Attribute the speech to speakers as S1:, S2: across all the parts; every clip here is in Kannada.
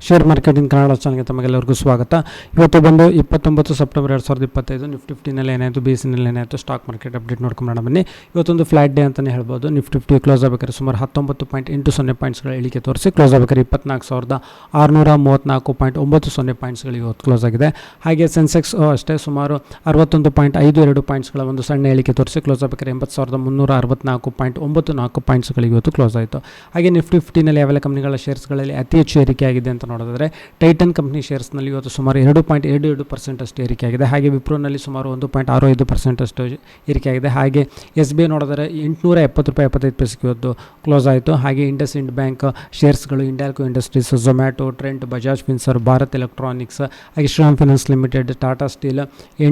S1: ಶೇರ್ ಮಾರ್ಕೆಟಿಂಗ್ ಕನ್ನಡ ಚಾನಲ್ಗೆ ತಮಗೆಲ್ಲರಿಗೂ ಸ್ವಾಗತ. ಇವತ್ತು ಬಂದು 29 ಸೆಪ್ಟೆಂಬರ್ 2025 ನಿಫ್ಟಿ 50ನಲ್ಲಿ ಏನಾಯಿತು, BSEನಲ್ಲಿ ಏನಾಯಿತು, ಸ್ಟಾಕ್ ಮಾರ್ಕೆಟ್ ಅಪ್ಡೇಟ್ ನೋಡ್ಕೊಂಡು ಬನ್ನಿ. ಇವತ್ತೊಂದು ಫ್ಲಾಟ್ ಡೇ ಅಂತಲೇ ಹೇಳ್ಬೋದು. ನಿಫ್ಟಿ 50 ಕ್ಲೋಸ್ ಆಗಬೇಕಾದ್ರೆ ಸುಮಾರು 19.80 ಪಾಯಿಂಟ್ಸ್ಗಳ ಇಳಿಕೆ ತೋರಿಸಿ ಕ್ಲೋಸ್ ಆಗಬೇಕಾದ್ರೆ 24,634.90 ಪಾಯಿಂಟ್ಸ್ಗಳಿಗೆ ಇವತ್ತು ಕ್ಲೋಸ್ ಆಗಿದೆ. ಹಾಗೆ ಸೆನ್ಸೆಕ್ಸ್ ಅಷ್ಟೇ ಸುಮಾರು 61.52 ಪಾಯಿಂಟ್ಸ್ಗಳ ಒಂದು ಸಣ್ಣ ಇಳಿಕೆ ತೋರಿಸಿ ಕ್ಲೋಸ್ ಆಗಬೇಕಾದ್ರೆ 80,364.94 ಪಾಯಿಂಟ್ಸ್ಗಳಿಗೆ ಇವತ್ತು ಕ್ಲೋಸ್ ಆಯಿತು. ಹಾಗೆ ನಿಫ್ಟಿ 50ನಲ್ಲಿ ಯಾವೆಲ್ಲ ಕಂಪ್ನಿಗಳ ಶೇರ್ಸ್ಗಳಲ್ಲಿ ಅತಿ ಹೆಚ್ಚು ಏರಿಕೆ ಆಗಿದೆ ಅಂತ ನೋಡಿದ್ರೆ ಟೈಟನ್ ಕಂಪ್ನಿ ಶೇರ್ಸ್ನಲ್ಲಿ ಇವತ್ತು ಸುಮಾರು 2.72% ಅಷ್ಟು ಏರಿಕೆ ಆಗಿದೆ. ಹಾಗೆ ವಿಪ್ರೋನಲ್ಲಿ ಸುಮಾರು 1.65% ಅಷ್ಟು ಏರಿಕೆ ಆಗಿದೆ. ಹಾಗೆ SBI ನೋಡಿದರೆ 870 ರೂಪಾಯಿ 75 ಪೈಸೆಗೆ ಇವತ್ತು ಕ್ಲೋಸ್ ಆಯಿತು. ಹಾಗೆ ಇಂಡಸ್ ಇಂಡ್ ಬ್ಯಾಂಕ್ ಶೇರ್ಸ್ಗಳು, ಇಂಡ್ಯಾಲ್ಕೋ ಇಂಡಸ್ಟ್ರೀಸ್, ಝೊಮ್ಯಾಟೊ, ಟ್ರೆಂಟ್, ಬಜಾಜ್ ಫಿನ್ಸರ್, ಭಾರತ್ ಎಲೆಕ್ಟ್ರಾನಿಕ್ಸ್, ಹಾಗೆ Shriram finance limited, Tata steel,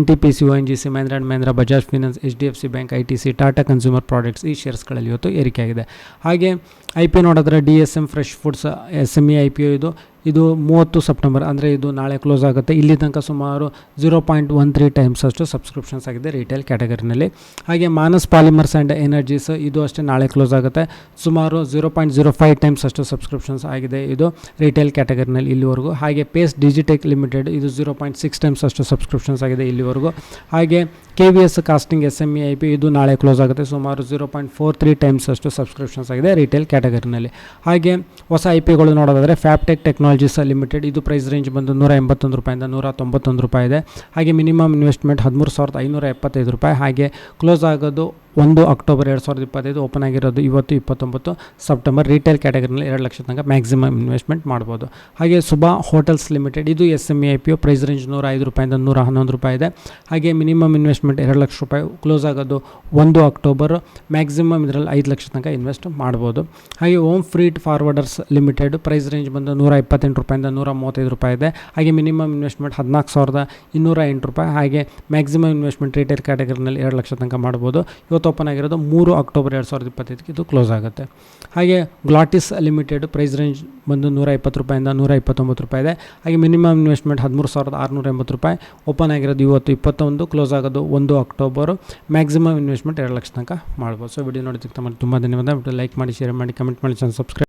S1: NTPC, ONGC, Mahindra and Mahindra, Bajaj finance, HDFC bank, ITC, Tata consumer products ಈ ಶೇರ್ಸ್ಗಳಲ್ಲಿ ಇವತ್ತು ಏರಿಕೆ ಆಗಿದೆ. ಹಾಗೆ IPO ನೋಡಿದ್ರೆ DSM fresh foods SME IPO ಇದು 30 ಸೆಪ್ಟೆಂಬರ್ ಅಂದರೆ ಇದು ನಾಳೆ ಕ್ಲೋಸ್ ಆಗುತ್ತೆ. ಇಲ್ಲಿ ತನಕ ಸುಮಾರು 0.13 ಟೈಮ್ಸ್ ಅಷ್ಟು ಸಬ್ಸ್ಕ್ರಿಪ್ಷನ್ಸ್ ಆಗಿದೆ ರಿಟೇಲ್ ಕ್ಯಾಟಗರಿನಲ್ಲಿ. ಹಾಗೆ ಮಾನಸ್ ಪಾಲಿಮರ್ಸ್ ಆ್ಯಂಡ್ ಎನರ್ಜೀಸ್ ಇದು ಅಷ್ಟೇ ನಾಳೆ ಕ್ಲೋಸ್ ಆಗುತ್ತೆ. ಸುಮಾರು 0.05 ಟೈಮ್ಸ್ ಅಷ್ಟು ಸಬ್ಸ್ಕ್ರಿಪ್ಷನ್ಸ್ ಆಗಿದೆ ಇದು ರಿಟೇಲ್ ಕ್ಯಾಟಗರಿನಲ್ಲಿ ಇಲ್ಲಿವರೆಗೂ. ಹಾಗೆ ಪೇಸ್ ಡಿಜಿಟೆಕ್ ಲಿಮಿಟೆಡ್ ಇದು 0.6 ಟೈಮ್ಸ್ ಅಷ್ಟು ಸಬ್ಸ್ಕ್ರಿಪ್ಷನ್ಸ್ ಆಗಿದೆ ಇಲ್ಲಿವರೆಗೂ. ಹಾಗೆ KVS ಕಾಸ್ಟಿಂಗ್ SME IPO ಇದು ನಾಳೆ ಕ್ಲೋಸ್ ಆಗುತ್ತೆ. ಸುಮಾರು 0.43 ಟೈಮ್ಸ್ ಅಷ್ಟು ಸಬ್ಸ್ಕ್ರಿಪ್ಷನ್ಸ್ ಆಗಿದೆ ರಿಟೇಲ್ ಕ್ಯಾಟಗರಿನಲ್ಲಿ. ಹಾಗೆ ಹೊಸ IPOಗಳು ನೋಡೋದಾದರೆ ಫ್ಯಾಬ್ಟೆಕ್ ಟೆಕ್ನಾಲಜೀಸ್ ಲಿಮಿಟೆಡ್ ಇದು ಪ್ರೈಸ್ ರೇಂಜ್ ಬಂದು 181 ರೂಪಾಯಿಂದ 191 ರೂಪಾಯಿ ಇದೆ. ಹಾಗೆ ಮಿನಿಮಮ್ ಇನ್ವೆಸ್ಟ್ಮೆಂಟ್ 13,575 ರೂಪಾಯಿ. ಹಾಗೆ ಕ್ಲೋಸ್ ಆಗೋದು 1 ಅಕ್ಟೋಬರ್ 2025, ಓಪನ್ ಆಗಿರೋದು ಇವತ್ತು 29 ಸೆಪ್ಟೆಂಬರ್. ರಿಟೇಲ್ ಕ್ಯಾಟಗರಿನಲ್ಲಿ 2 ಲಕ್ಷ ತನಕ ಮ್ಯಾಕ್ಸಿಮಮ್ ಇನ್ವೆಸ್ಟ್ಮೆಂಟ್ ಮಾಡ್ಬೋದು. ಹಾಗೆ ಸುಭಾ ಹೋಟೆಲ್ಸ್ ಲಿಮಿಟೆಡ್ ಇದು SME IPO ಪ್ರೈಸ್ ರೇಂಜ್ 105 ರೂಪಾಯಿಂದ 111 ರೂಪಾಯಿ ಇದೆ. ಹಾಗೆ ಮಿನಿಮಮ್ ಇನ್ವೆಸ್ಟ್ಮೆಂಟ್ 2 ಲಕ್ಷ ರೂಪಾಯಿ. ಕ್ಲೋಸ್ ಆಗೋದು 1 ಅಕ್ಟೋಬರ್. ಮ್ಯಾಕ್ಸಿಮಮ್ ಇದರಲ್ಲಿ 5 ಲಕ್ಷ ತನಕ ಇನ್ವೆಸ್ಟ್ ಮಾಡ್ಬೋದು. ಹಾಗೆ Om freight forwarders limited price range ಬಂದು 128 ರೂಪಾಯಿಂದ 135 ರೂಪಾಯಿ ಇದೆ. ಹಾಗೆ ಮಿನಿಮಮ್ ಇನ್ವೆಸ್ಟ್ಮೆಂಟ್ 14,208 ರೂಪಾಯಿ. ಹಾಗೆ ಮ್ಯಾಕ್ಸಿಮಮ್ ಇನ್ವೆಸ್ಟ್ಮೆಂಟ್ ರಿಟೇಲ್ ಕ್ಯಾಟಗರಿನಲ್ಲಿ 2 ಲಕ್ಷ ತನಕ ಮಾಡ್ಬೋದು. ಇವತ್ತು ಓಪನ್ ಆಗಿರೋದು 3 ಅಕ್ಟೋಬರ್ 2025 ಇದು ಕ್ಲೋಸ್ ಆಗುತ್ತೆ. ಹಾಗೆ ಗ್ಲಾಟಿಸ್ ಲಿಮಿಟೆಡ್ ಪ್ರೈಸ್ ರೇಂಜ್ ಬಂದು 120 ರೂಪಾಯಿಂದ 129 ರೂಪಾಯಿ ಇದೆ. ಹಾಗೆ ಮಿನಿಮಮ್ ಇನ್ವೆಸ್ಟ್ಮೆಂಟ್ 13,680 ರೂಪಾಯಿ. ಓಪನ್ ಆಗಿರೋದು ಇವತ್ತು 21, ಕ್ಲೋಸ್ ಆಗೋದು 1 ಅಕ್ಟೋಬರು. ಮ್ಯಾಕ್ಸಿಮಮ್ ಇನ್ವೆಸ್ಟ್ಮೆಂಟ್ 2 ಲಕ್ಷ ತನಕ ಮಾಡ್ಬೋದು. ಸೊ ವಿಡಿಯೋ ನೋಡಿದ್ದಕ್ಕೆ ತುಂಬ ಧನ್ಯವಾದ. ಲೈಕ್ ಮಾಡಿ, ಶೇರ್ ಮಾಡಿ, ಕಮೆಂಟ್ ಮಾಡಿ, ಚಾನಲ್ ಸಬ್ಸ್ಕ್ರೈಬ್